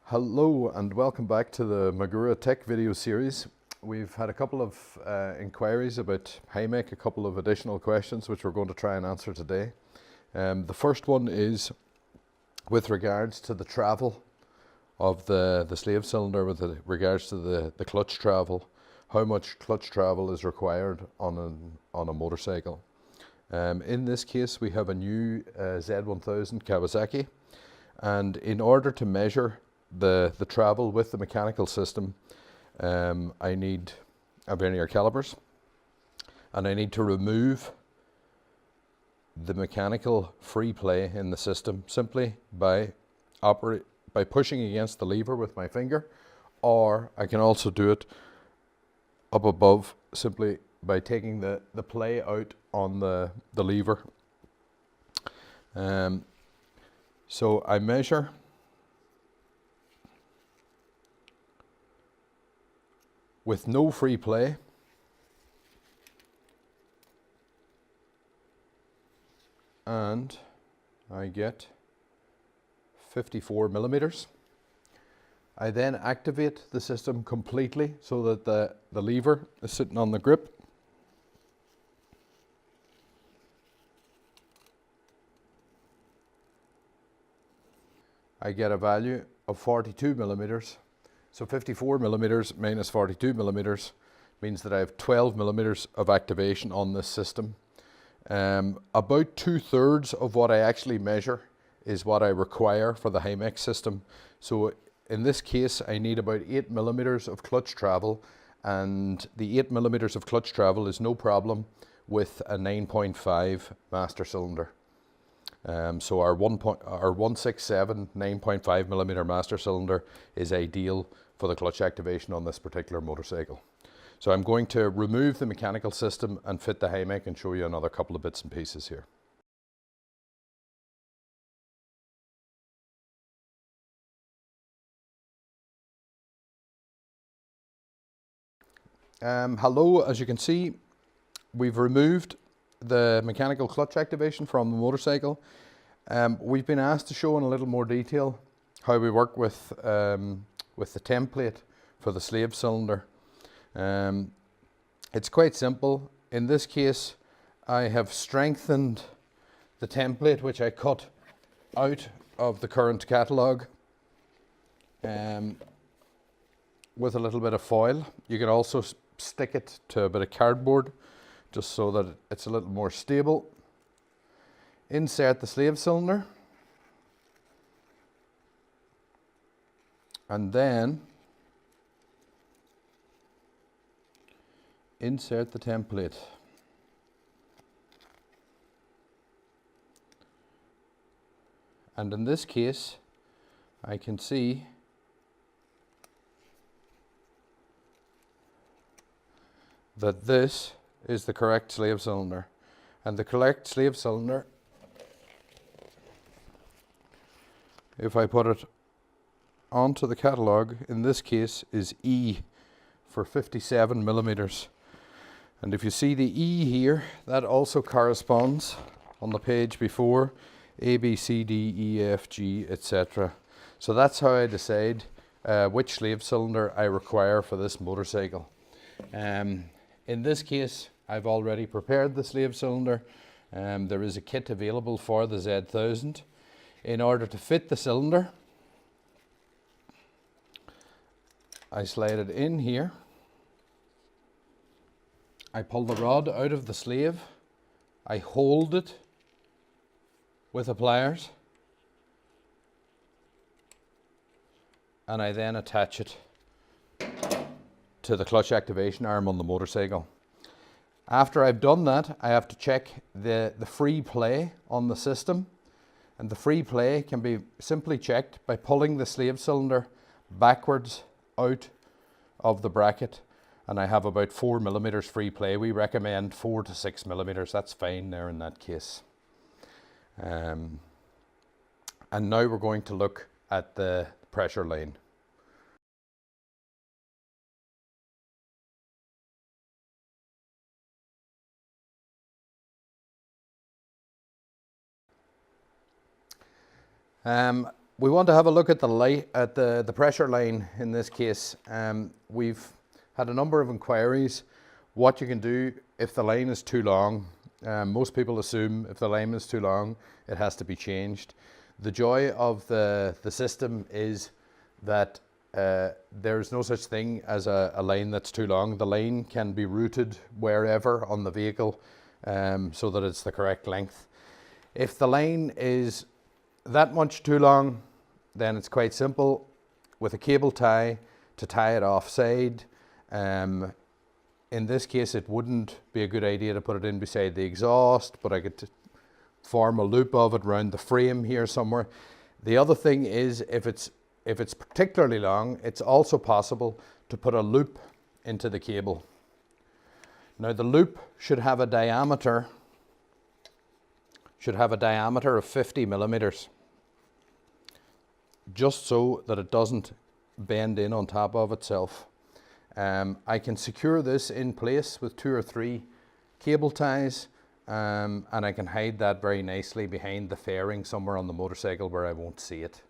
Hello and welcome back to the MAGURA Tech video series. We've had a couple of inquiries about HYMEC, a couple of additional questions which we're going to try and answer today. The first one is with regards to the travel of the slave cylinder, with regards to the clutch travel. How much clutch travel is required on a motorcycle? In this case we have a new Z1000 Kawasaki, and in order to measure the travel with the mechanical system, I need a vernier calipers, and I need to remove the mechanical free play in the system simply by pushing against the lever with my finger, or I can also do it up above simply by taking the play out on the lever. So I measure with no free play, and I get 54 millimeters. I then activate the system completely so that the lever is sitting on the grip. I get a value of 42 millimeters. So 54 millimeters minus 42 millimeters means that I have 12 millimeters of activation on this system. About 2/3 of what I actually measure is what I require for the HYMEC system. So in this case I need about 8 millimeters of clutch travel, and the 8 millimeters of clutch travel is no problem with a 9.5 master cylinder. So our 167 9.5 millimeter master cylinder is ideal for the clutch activation on this particular motorcycle. So I'm going to remove the mechanical system and fit the HYMEC and show you another couple of bits and pieces here. Hello, as you can see, we've removed the mechanical clutch activation from the motorcycle. We've been asked to show in a little more detail how we work with the template for the slave cylinder. It's quite simple. In this case I have strengthened the template which I cut out of the current catalogue with a little bit of foil. You can also stick it to a bit of cardboard just so that it's a little more stable. Insert the slave cylinder, and then insert the template. And in this case I can see that this is the correct slave cylinder, and the correct slave cylinder, if I put it onto the catalogue, in this case is E for 57 millimeters. And if you see the E here, that also corresponds on the page before A, B, C, D, E, F, G, etc. So that's how I decide which slave cylinder I require for this motorcycle. In this case I've already prepared the slave cylinder. There is a kit available for the Z1000. In order to fit the cylinder, I slide it in here. I pull the rod out of the slave. I hold it with the pliers, and I then attach it to the clutch activation arm on the motorcycle. After I've done that, I have to check the free play on the system, and the free play can be simply checked by pulling the slave cylinder backwards out of the bracket, and I have about 4 millimeters free play. We recommend 4 to 6 millimeters. That's fine there in that case. And now we're going to look at the pressure line. We want to have a look at the pressure line in this case. We've had a number of inquiries what you can do if the line is too long. Most people assume if the line is too long, it has to be changed. The joy of the system is that there's no such thing as a line that's too long. The line can be routed wherever on the vehicle so that it's the correct length. If the line is that much too long, then it's quite simple with a cable tie to tie it offside. In this case, it wouldn't be a good idea to put it in beside the exhaust, but I could form a loop of it around the frame here somewhere. The other thing is if it's particularly long, it's also possible to put a loop into the cable. Now the loop should have a diameter of 50 millimeters, just so that it doesn't bend in on top of itself. I can secure this in place with 2 or 3 cable ties, and I can hide that very nicely behind the fairing somewhere on the motorcycle where I won't see it.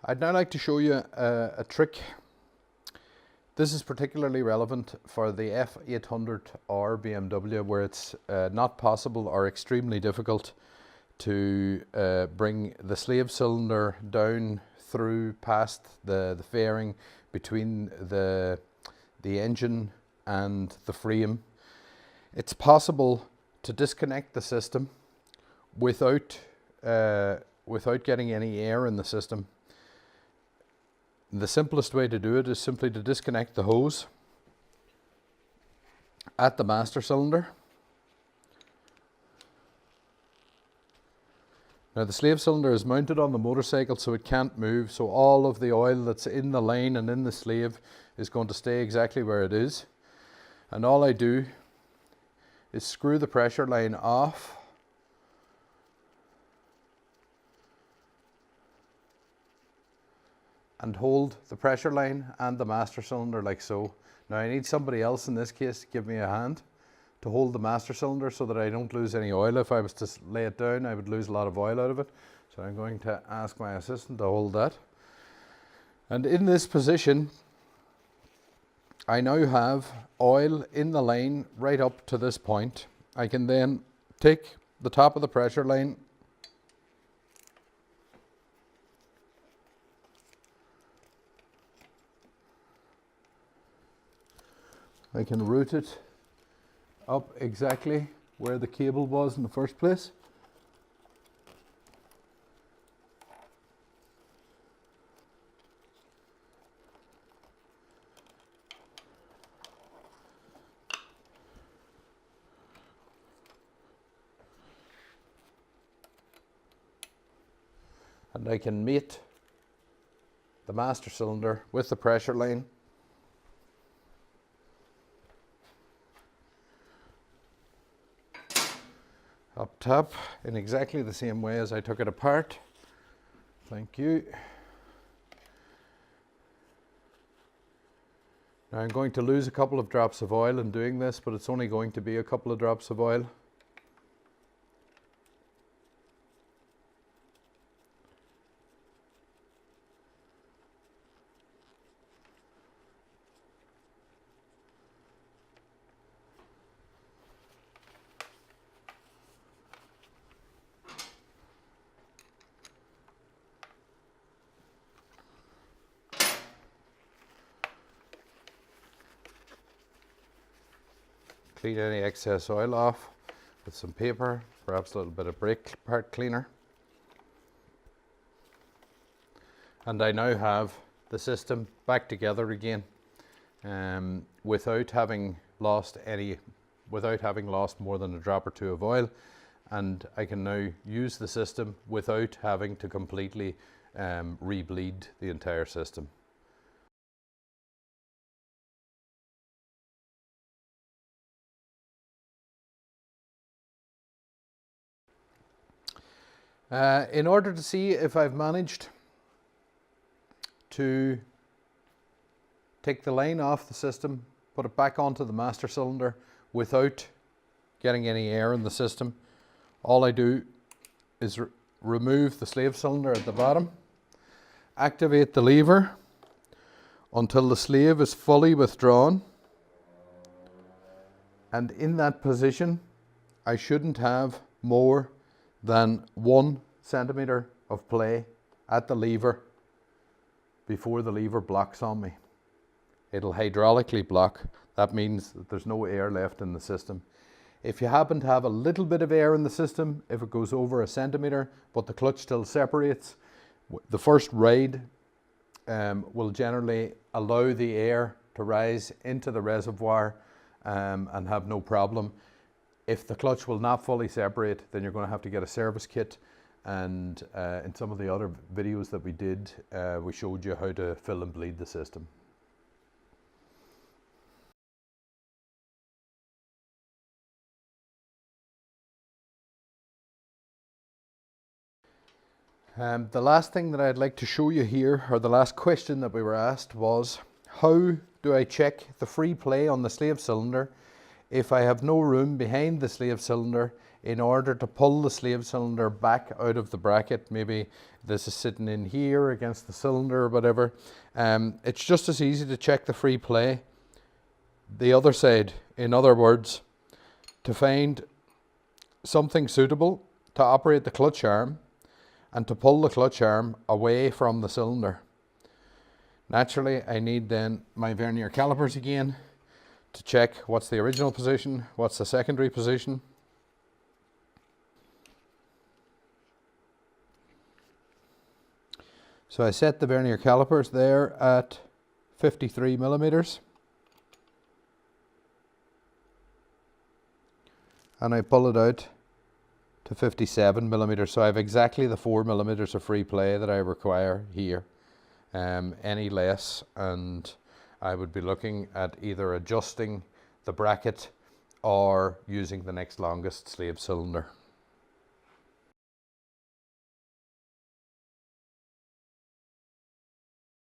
I'd now like to show you a trick. This is particularly relevant for the F800R BMW, where it's not possible or extremely difficult to bring the slave cylinder down through past the fairing between the engine and the frame. It's possible to disconnect the system without getting any air in the system. The simplest way to do it is simply to disconnect the hose at the master cylinder. Now the slave cylinder is mounted on the motorcycle, so it can't move, so all of the oil that's in the line and in the slave is going to stay exactly where it is. And all I do is screw the pressure line off and hold the pressure line and the master cylinder like so. Now I need somebody else in this case to give me a hand to hold the master cylinder so that I don't lose any oil. If I was to lay it down, I would lose a lot of oil out of it. So I'm going to ask my assistant to hold that. And in this position, I now have oil in the line right up to this point. I can then take the top of the pressure line I can route it up exactly where the cable was in the first place. And I can mate the master cylinder with the pressure line. Up top in exactly the same way as I took it apart. Thank you. Now I'm going to lose a couple of drops of oil in doing this, but it's only going to be a couple of drops of oil. Clean any excess oil off with some paper, perhaps a little bit of brake part cleaner. And I now have the system back together again without having lost more than a drop or 2 of oil. And I can now use the system without having to completely re-bleed the entire system. In order to see if I've managed to take the line off the system, put it back onto the master cylinder without getting any air in the system. All I do is remove the slave cylinder at the bottom, activate the lever until the slave is fully withdrawn, and in that position I shouldn't have more than 1 centimeter of play at the lever before the lever blocks on me. It'll hydraulically block. That means that there's no air left in the system. If you happen to have a little bit of air in the system, if it goes over 1 centimeter, but the clutch still separates, the first ride will generally allow the air to rise into the reservoir and have no problem. If the clutch will not fully separate, then you're going to have to get a service kit, and in some of the other videos that we did, we showed you how to fill and bleed the system. The last thing that I'd like to show you here, or the last question that we were asked, was how do I check the free play on the slave cylinder if I have no room behind the slave cylinder in order to pull the slave cylinder back out of the bracket. Maybe this is sitting in here against the cylinder or whatever. It's just as easy to check the free play the other side. In other words, to find something suitable to operate the clutch arm and to pull the clutch arm away from the cylinder. Naturally, I need then my vernier calipers again to check what's the original position, what's the secondary position. So I set the vernier calipers there at 53 millimeters. And I pull it out to 57 millimeters. So I have exactly the 4 millimeters of free play that I require here. Any less, and I would be looking at either adjusting the bracket or using the next longest slave cylinder.